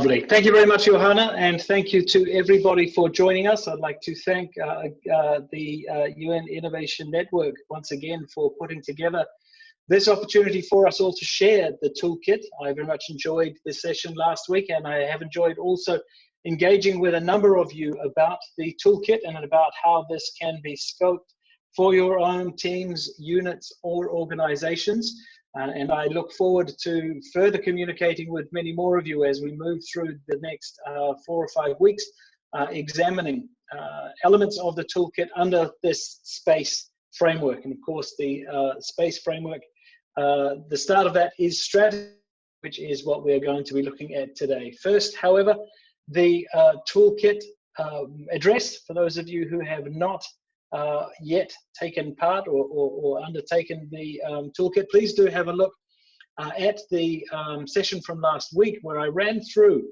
Lovely. Thank you very much, Johanna, and thank you to everybody for joining us. I'd like to thank the UN Innovation Network once again for putting together this opportunity for us all to share the toolkit. I very much enjoyed this session last week, and I have enjoyed also engaging with a number of you about the toolkit and about how this can be scoped for your own teams, units, or organizations. And I look forward to further communicating with many more of you as we move through the next 4 or 5 weeks, examining elements of the toolkit under this SPACE framework. And of course, the SPACE framework, the start of that is strategy, which is what we're going to be looking at today. First, however, the toolkit address, for those of you who have not yet taken part or undertaken the toolkit, please do have a look at the session from last week where I ran through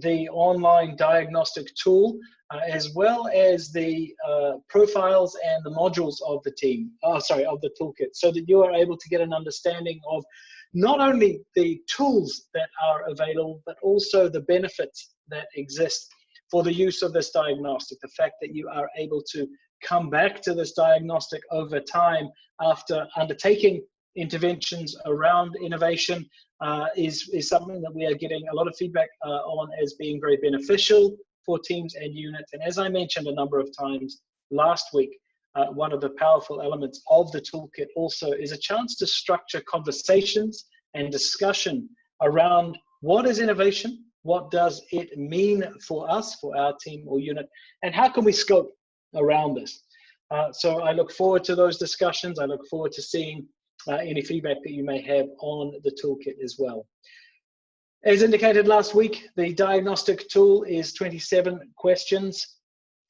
the online diagnostic tool as well as the profiles and the modules of the of the toolkit, so that you are able to get an understanding of not only the tools that are available, but also the benefits that exist for the use of this diagnostic. The fact that you are able to come back to this diagnostic over time after undertaking interventions around innovation is something that we are getting a lot of feedback on as being very beneficial for teams and units. And as I mentioned a number of times last week, one of the powerful elements of the toolkit also is a chance to structure conversations and discussion around what is innovation, what does it mean for us, for our team or unit, and how can we scope around this. So I look forward to those discussions. I look forward to seeing any feedback that you may have on the toolkit as well. As indicated last week, the diagnostic tool is 27 questions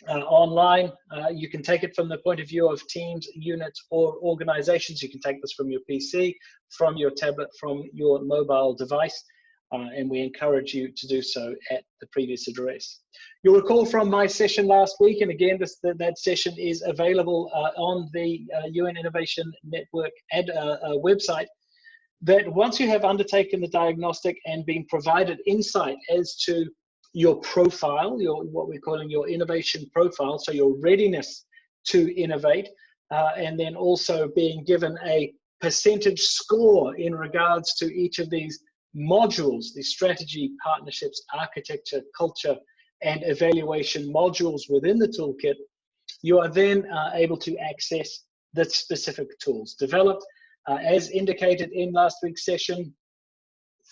online. You can take it from the point of view of teams, units, or organizations. You can take this from your PC, from your tablet, from your mobile device. And we encourage you to do so at the previous address. You'll recall from my session last week, and again, that session is available on the UN Innovation Network website, that once you have undertaken the diagnostic and been provided insight as to your profile, what we're calling your innovation profile, so your readiness to innovate, and then also being given a percentage score in regards to each of these modules, the strategy, partnerships, architecture, culture, and evaluation modules within the toolkit, you are then able to access the specific tools developed, as indicated in last week's session,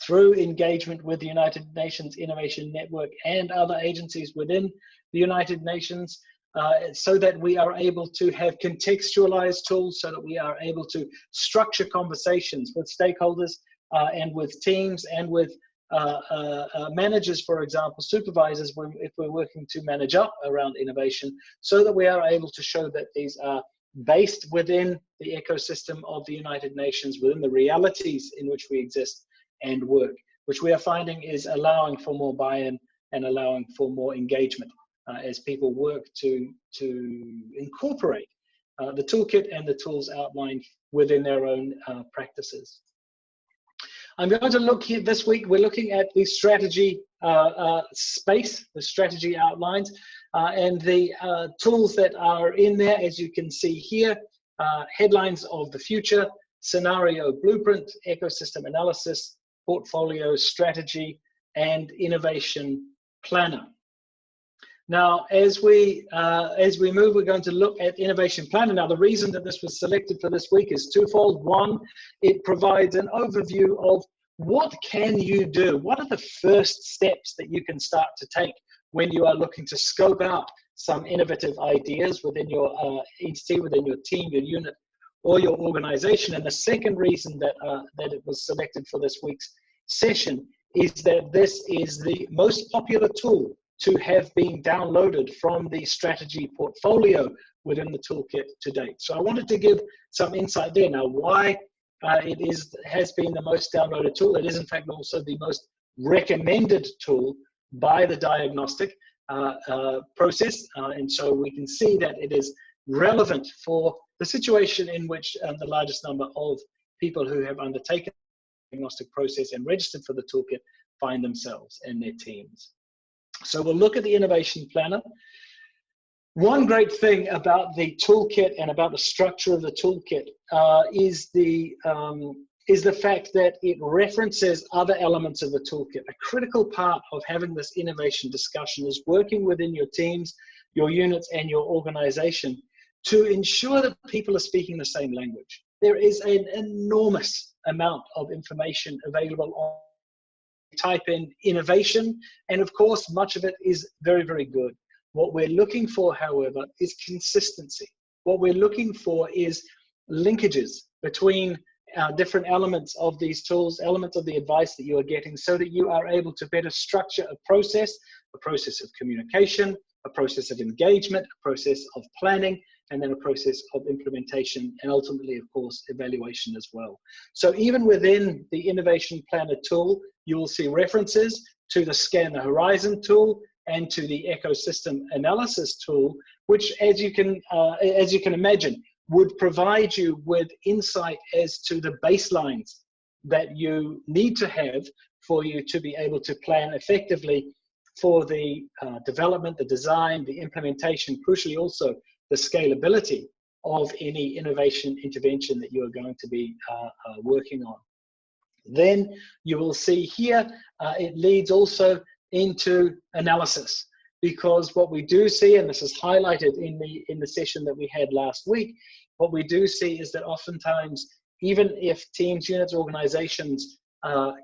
through engagement with the United Nations Innovation Network and other agencies within the United Nations, so that we are able to have contextualized tools, so that we are able to structure conversations with stakeholders and with teams and with managers, for example, supervisors, if we're working to manage up around innovation, so that we are able to show that these are based within the ecosystem of the United Nations, within the realities in which we exist and work, which we are finding is allowing for more buy-in and allowing for more engagement as people work to incorporate the toolkit and the tools outlined within their own practices. I'm going to look here this week, we're looking at the strategy space, the strategy outlines, and the tools that are in there, as you can see here, headlines of the future, scenario blueprint, ecosystem analysis, portfolio strategy, and innovation planner. Now, as we move, we're going to look at innovation planner. Now, the reason that this was selected for this week is twofold. One, it provides an overview of what can you do? What are the first steps that you can start to take when you are looking to scope out some innovative ideas within your entity, within your team, your unit, or your organization? And the second reason that it was selected for this week's session is that this is the most popular tool to have been downloaded from the strategy portfolio within the toolkit to date. So I wanted to give some insight there. Now, why it has been the most downloaded tool. It is in fact also the most recommended tool by the diagnostic process. And so we can see that it is relevant for the situation in which the largest number of people who have undertaken the diagnostic process and registered for the toolkit find themselves and their teams. So we'll look at the Innovation Planner. One great thing about the toolkit and about the structure of the toolkit is the fact that it references other elements of the toolkit. A critical part of having this innovation discussion is working within your teams, your units, and your organization to ensure that people are speaking the same language. There is an enormous amount of information available on. Type in innovation, and of course, much of it is very, very good. What we're looking for, however, is consistency. What we're looking for is linkages between different elements of these tools, elements of the advice that you are getting, so that you are able to better structure a process of communication, a process of engagement, a process of planning, and then a process of implementation, and ultimately, of course, evaluation as well. So even within the Innovation Planner tool, you will see references to the Scan the Horizon tool and to the Ecosystem Analysis tool, which, as you can imagine, would provide you with insight as to the baselines that you need to have for you to be able to plan effectively for the development, the design, the implementation, crucially also the scalability of any innovation intervention that you are going to be working on. Then you will see here, it leads also into analysis, because what we do see, and this is highlighted in the session that we had last week, what we do see is that oftentimes, even if teams, units, organizations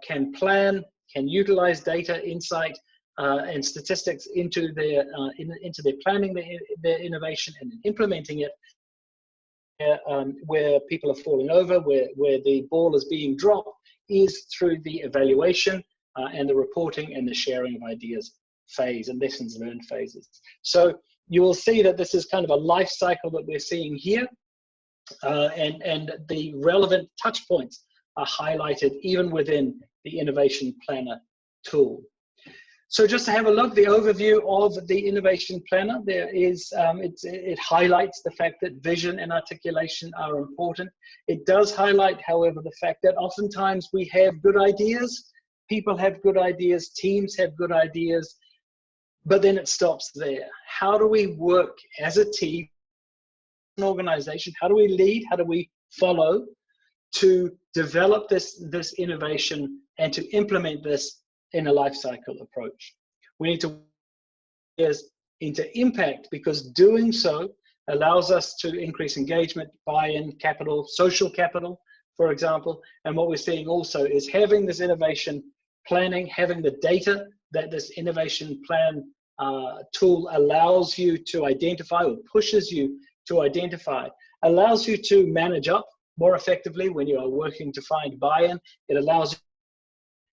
can plan, can utilize data, insight, and statistics into their planning, their innovation, and implementing it, where people are falling over, where the ball is being dropped, is through the evaluation and the reporting and the sharing of ideas phase and lessons learned phases. So you will see that this is kind of a life cycle that we're seeing here, and the relevant touch points are highlighted even within the Innovation Planner tool. So just to have a look, the overview of the Innovation Planner, there is, it highlights the fact that vision and articulation are important. It does highlight, however, the fact that oftentimes we have good ideas, people have good ideas, teams have good ideas, but then it stops there. How do we work as a team, an organization? How do we lead? How do we follow to develop this innovation and to implement this in a life cycle approach? We need to get into impact, because doing so allows us to increase engagement, buy-in, capital, social capital, for example. And what we're seeing also is having this innovation planning, having the data that this innovation plan tool allows you to identify, or pushes you to identify, allows you to manage up more effectively when you are working to find buy-in. It allows you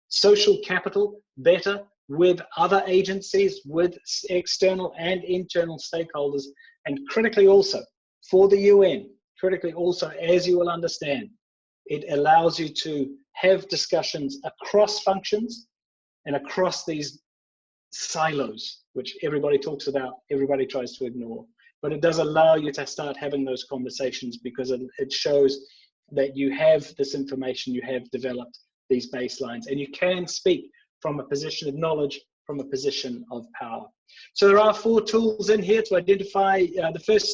social capital better with other agencies, with external and internal stakeholders, and critically also for the UN, critically also, as you will understand, it allows you to have discussions across functions and across these silos, which everybody talks about, everybody tries to ignore. But it does allow you to start having those conversations, because it shows that you have this information, you have developed these baselines, and you can speak from a position of knowledge, from a position of power. So there are 4 tools in here to identify the first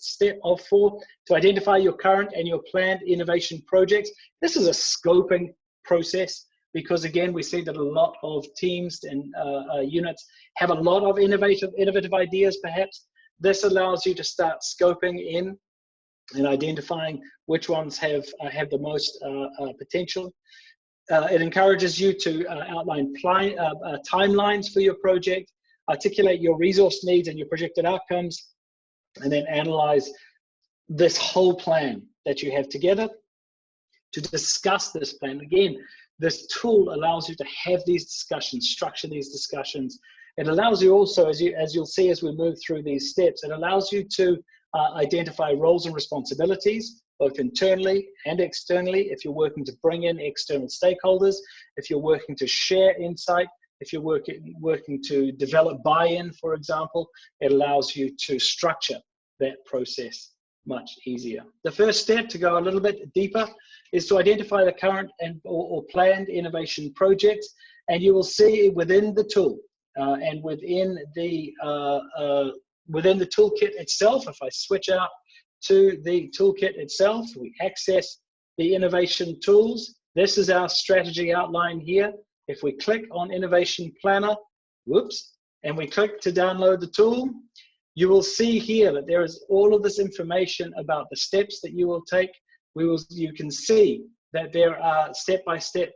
step of 4, to identify your current and your planned innovation projects. This is a scoping process, because again, we see that a lot of teams and units have a lot of innovative ideas perhaps. This allows you to start scoping in and identifying which ones have the most potential. It encourages you to outline timelines for your project, articulate your resource needs and your projected outcomes, and then analyze this whole plan that you have together to discuss this plan. Again, this tool allows you to have these discussions, structure these discussions. It allows you also, as you'll see as we move through these steps, it allows you to identify roles and responsibilities, both internally and externally, if you're working to bring in external stakeholders, if you're working to share insight, if you're working to develop buy-in, for example. It allows you to structure that process much easier. The first step, to go a little bit deeper, is to identify the current or planned innovation projects. And you will see within the tool and within the toolkit itself, if I switch out to the toolkit itself, we access the innovation tools. This is our strategy outline here. If we click on Innovation Planner, whoops, and we click to download the tool, you will see here that there is all of this information about the steps that you will take. You can see that there are step-by-step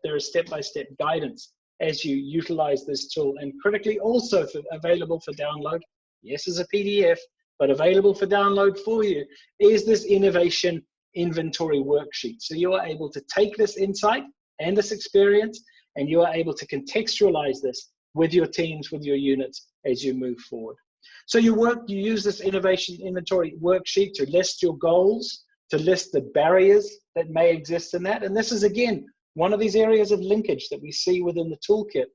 guidance as you utilize this tool, and critically also available for download. Yes, as a PDF, but available for download for you is this innovation inventory worksheet. So you are able to take this insight and this experience, and you are able to contextualize this with your teams, with your units as you move forward. So you use this innovation inventory worksheet to list your goals, to list the barriers that may exist in that. And this is, again, one of these areas of linkage that we see within the toolkit,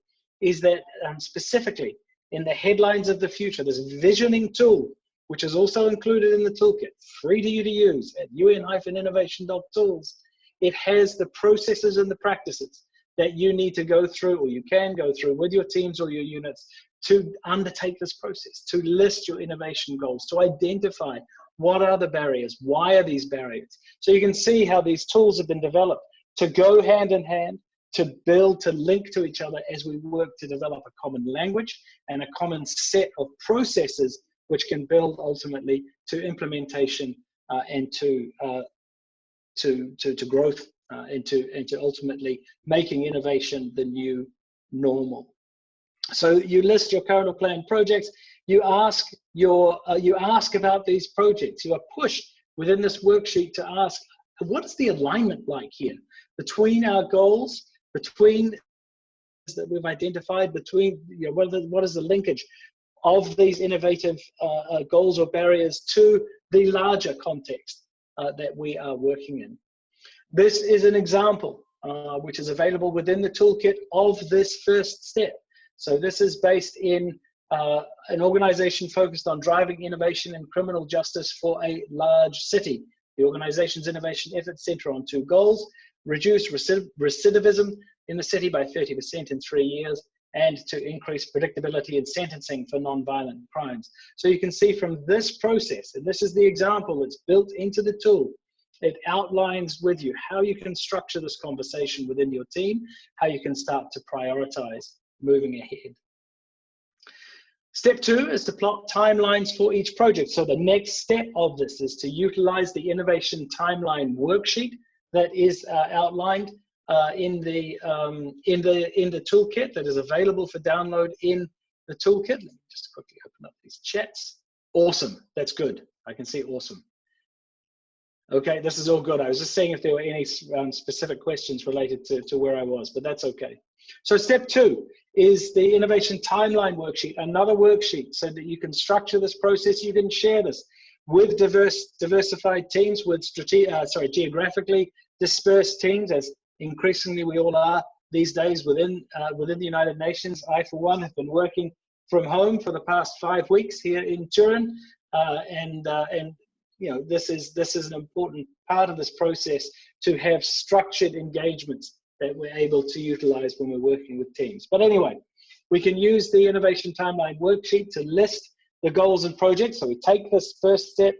is that specifically in the headlines of the future, this visioning tool, which is also included in the toolkit, free to you to use at un-innovation.tools. It has the processes and the practices that you need to go through, or you can go through with your teams or your units, to undertake this process, to list your innovation goals, to identify what are the barriers, why are these barriers. So you can see how these tools have been developed to go hand in hand, to build, to link to each other as we work to develop a common language and a common set of processes which can build ultimately to implementation and to growth, and to ultimately making innovation the new normal. So you list your current or planned projects. You ask about these projects. You are pushed within this worksheet to ask, what is the alignment like here between our goals, between that we've identified, between, you know, what is the linkage of these innovative goals or barriers to the larger context that we are working in. This is an example which is available within the toolkit of this first step. So this is based in an organization focused on driving innovation in criminal justice for a large city. The organization's innovation efforts center on two goals: reduce recidivism in the city by 30% in 3 years, and to increase predictability in sentencing for non-violent crimes. So you can see from this process, and this is the example that's built into the tool, it outlines with you how you can structure this conversation within your team, how you can start to prioritize moving ahead. Step 2 is to plot timelines for each project. So the next step of this is to utilize the innovation timeline worksheet that is outlined in the toolkit, that is available for download in the toolkit. Let me just quickly open up these chats. Awesome, that's good. I can see awesome. Okay, this is all good. I was just seeing if there were any specific questions related to where I was, but that's okay. So step 2 is the innovation timeline worksheet, another worksheet so that you can structure this process. You can share this with diversified teams, with geographically dispersed teams, as increasingly we all are these days within the United Nations. I, for one, have been working from home for the past 5 weeks here in Turin, and you know, this is an important part of this process, to have structured engagements that we're able to utilize when we're working with teams. But anyway, we can use the innovation timeline worksheet to list the goals and projects. So we take this first step,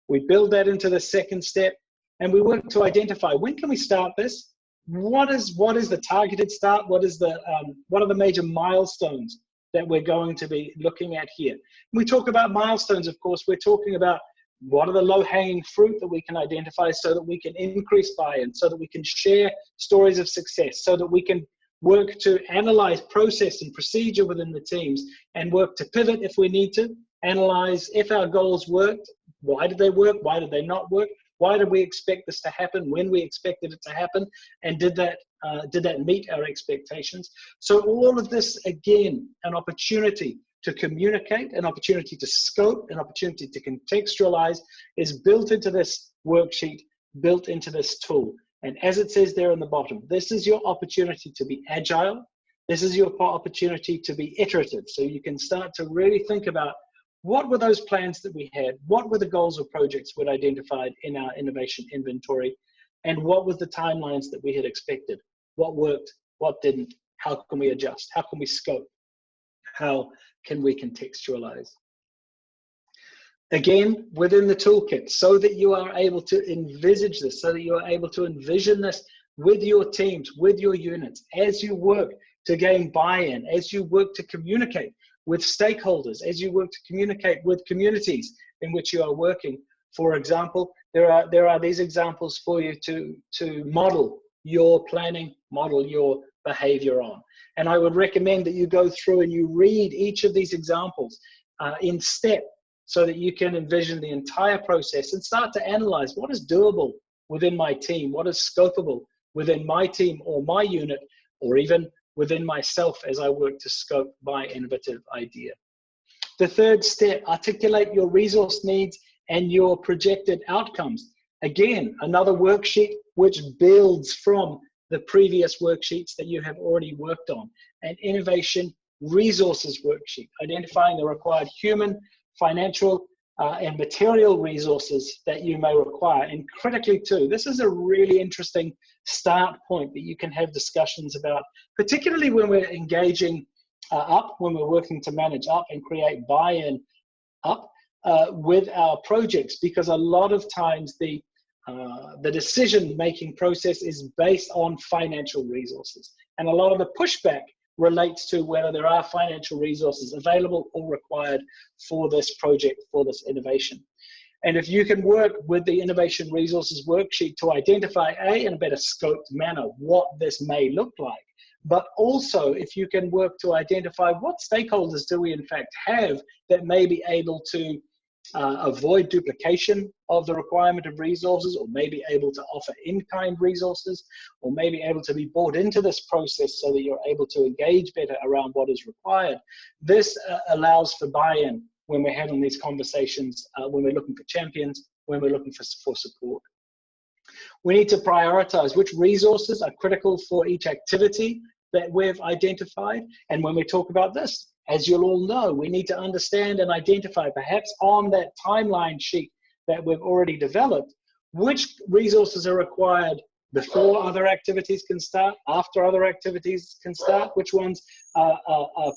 we build that into the second step, and we work to identify, when can we start this? What is the targeted start? What are the major milestones that we're going to be looking at here? When we talk about milestones, of course, we're talking about what are the low-hanging fruit that we can identify so that we can increase buy-in, so that we can share stories of success, so that we can work to analyze process and procedure within the teams, and work to pivot if we need to, analyze if our goals worked, why did they work, why did they not work, why did we expect this to happen, when we expected it to happen, and did that meet our expectations? So all of this, again, an opportunity to communicate, an opportunity to scope, an opportunity to contextualize, is built into this worksheet, built into this tool. And as it says there in the bottom, this is your opportunity to be agile. This is your opportunity to be iterative. So you can start to really think about, what were those plans that we had? What were the goals or projects we'd identified in our innovation inventory? And what were the timelines that we had expected? What worked, what didn't, How can we adjust? How can we scope? How can we contextualize? Again, within the toolkit, so that you are able to envisage this, so that you are able to envision this with your teams, with your units, as you work to gain buy-in, as you work to communicate with stakeholders, as you work to communicate with communities in which you are working. For example, there are these examples for you to model your planning, model your behavior on. And I would recommend that you go through and you read each of these examples in step, so that you can envision the entire process and start to analyze what is doable within my team, what is scopable within my team or my unit, or even within myself as I work to scope my innovative idea. The third step, articulate your resource needs and your projected outcomes. Again, another worksheet which builds from the previous worksheets that you have already worked on. An innovation resources worksheet, identifying the required human, financial, and material resources that you may require. And critically too, this is a really interesting start point that you can have discussions about, particularly when we're engaging up, when we're working to manage up and create buy-in up with our projects, because a lot of times the decision-making process is based on financial resources. And a lot of the pushback relates to whether there are financial resources available or required for this project, for this innovation. And if you can work with the innovation resources worksheet to identify, in a better scoped manner, what this may look like, but also if you can work to identify what stakeholders do we in fact have that may be able to avoid duplication of the requirement of resources, or maybe able to offer in-kind resources, or maybe able to be brought into this process so that you're able to engage better around what is required. This allows for buy-in when we're having these conversations, when we're looking for champions, when we're looking for support. We need to prioritize which resources are critical for each activity that we've identified. And when we talk about this, as you'll all know, we need to understand and identify, perhaps on that timeline sheet that we've already developed, which resources are required before other activities can start, after other activities can start, which ones are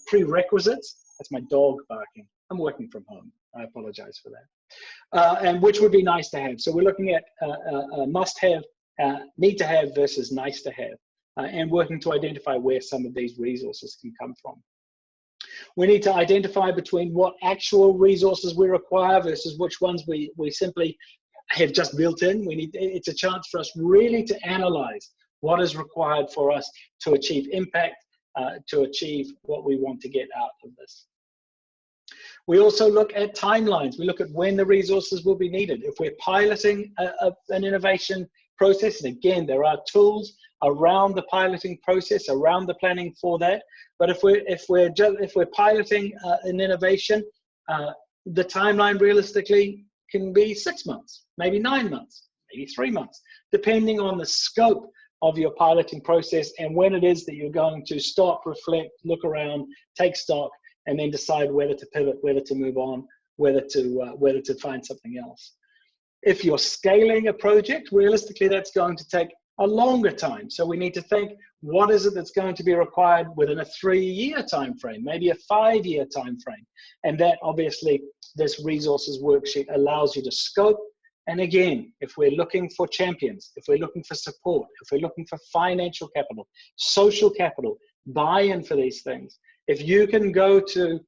prerequisites. That's my dog barking. I'm working from home. I apologize for that. And which would be nice to have. So we're looking at must have, need to have versus nice to have, and working to identify where some of these resources can come from. We need to identify between what actual resources we require versus which ones we simply have just built in. It's a chance for us really to analyze what is required for us to achieve impact, to achieve what we want to get out of this. We also look at timelines. We look at when the resources will be needed. If we're piloting an innovation process, and again, there are tools around the piloting process, around the planning for that. But if we're piloting an innovation, the timeline realistically can be 6 months, maybe 9 months, maybe 3 months, depending on the scope of your piloting process and when it is that you're going to stop, reflect, look around, take stock, and then decide whether to pivot, whether to move on, whether to find something else. If you're scaling a project, realistically, that's going to take a longer time. So we need to think, what is it that's going to be required within a 3-year time frame, maybe a 5-year time frame? And that obviously, this resources worksheet allows you to scope. And again, if we're looking for champions, if we're looking for support, if we're looking for financial capital, social capital, buy-in for these things, if you can go to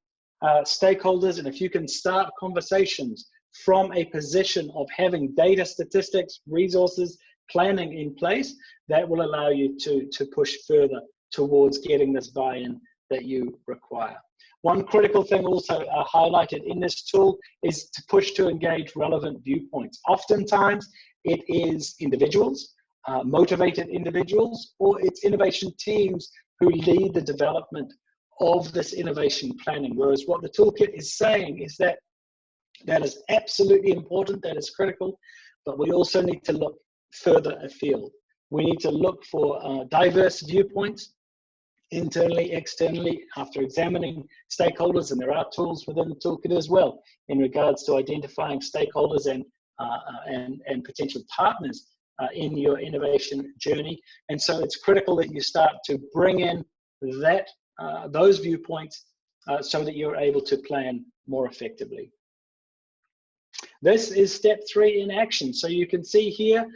stakeholders and if you can start conversations from a position of having data, statistics, resources, planning in place, that will allow you to push further towards getting this buy-in that you require. One critical thing also highlighted in this tool is to push to engage relevant viewpoints. Oftentimes, it is individuals, motivated individuals, or it's innovation teams who lead the development of this innovation planning. Whereas what the toolkit is saying is that that is absolutely important, that is critical, but we also need to look further afield. We need to look for diverse viewpoints, internally, externally, after examining stakeholders, and there are tools within the toolkit as well in regards to identifying stakeholders and potential partners in your innovation journey. And so it's critical that you start to bring in that those viewpoints so that you're able to plan more effectively. This is step 3 in action. So you can see here,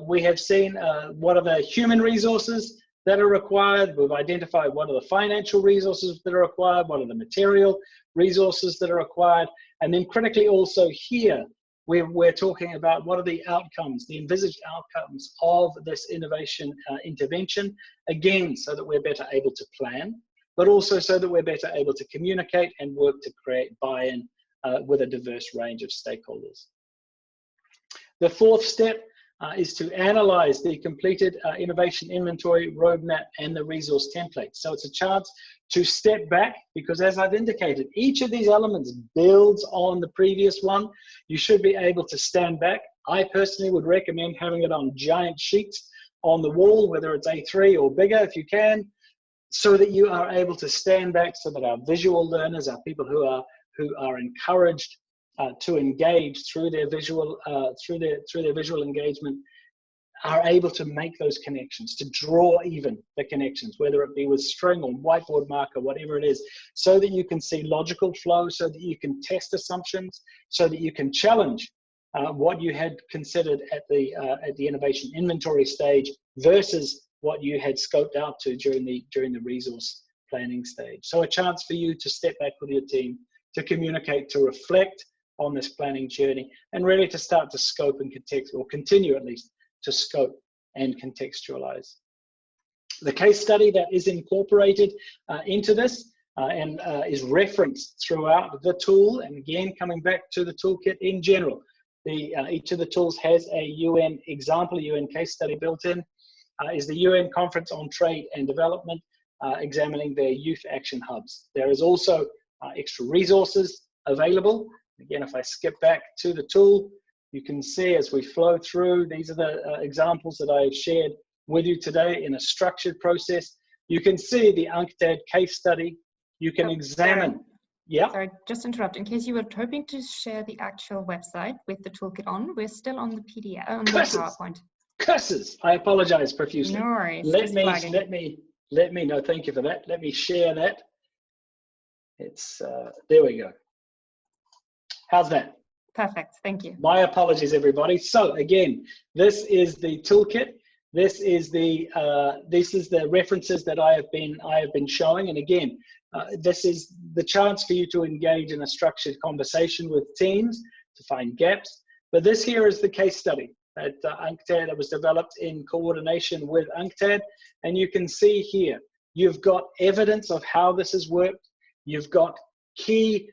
we have seen what are the human resources that are required. We've identified what are the financial resources that are required, what are the material resources that are required. And then critically also here, we're talking about what are the outcomes, the envisaged outcomes of this innovation intervention, again, so that we're better able to plan, but also so that we're better able to communicate and work to create buy-in with a diverse range of stakeholders. The 4th step is to analyze the completed innovation inventory, roadmap, and the resource template. So it's a chance to step back, because as I've indicated, each of these elements builds on the previous one. You should be able to stand back. I personally would recommend having it on giant sheets on the wall, whether it's A3 or bigger if you can, so that you are able to stand back, so that our visual learners, our people who are encouraged to engage through their visual visual engagement, are able to make those connections, to draw even the connections, whether it be with string or whiteboard marker, whatever it is, so that you can see logical flow, so that you can test assumptions, so that you can challenge what you had considered at the innovation inventory stage versus what you had scoped out to during the resource planning stage. So a chance for you to step back with your team, to communicate, to reflect on this planning journey, and really to start to scope and continue at least to scope and contextualize. The case study that is incorporated into this and is referenced throughout the tool, and again coming back to the toolkit in general, each of the tools has a UN example, a UN case study built in, is the UN Conference on Trade and Development, examining their youth action hubs. There is also extra resources available. Again, if I skip back to the tool, you can see as we flow through, these are the examples that I've shared with you today in a structured process. You can see the UNCTAD case study. You can examine. Sorry. Yeah. Sorry, just interrupt. In case you were hoping to share the actual website with the toolkit on, we're still on the PDF, on the PowerPoint. Curses! I apologize profusely. No worries. Let me. No, thank you for that. Let me share that. It's there we go. How's that? Perfect. Thank you. My apologies, everybody. So again, this is the toolkit. This is the references that I have been showing, and again, this is the chance for you to engage in a structured conversation with teams to find gaps. But this here is the case study at UNCTAD that was developed in coordination with UNCTAD, and you can see here you've got evidence of how this has worked. You've got key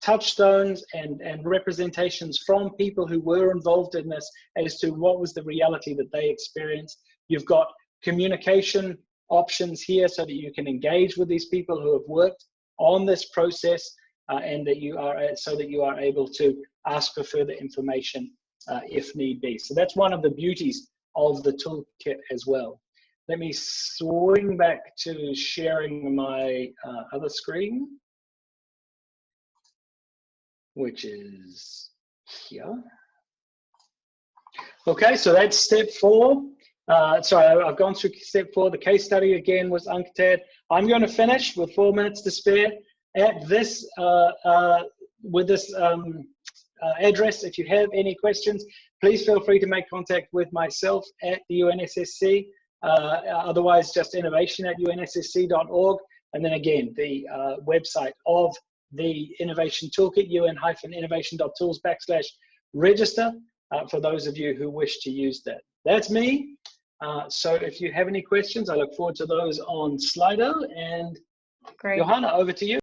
touchstones and representations from people who were involved in this as to what was the reality that they experienced. You've got communication options here so that you can engage with these people who have worked on this process and that you are able to ask for further information if need be. So that's one of the beauties of the toolkit as well. Let me swing back to sharing my other screen, which is here. Okay, so that's step 4. Sorry, I've gone through step 4. The case study again was UNCTAD. I'm going to finish with 4 minutes to spare at this with this address. If you have any questions, please feel free to make contact with myself at the UNSSC. Otherwise, just innovation@unssc.org. And then again, the website of the Innovation Toolkit, un-innovation.tools/register, for those of you who wish to use that. That's me. So if you have any questions, I look forward to those on Slido. And Great. Johanna, over to you.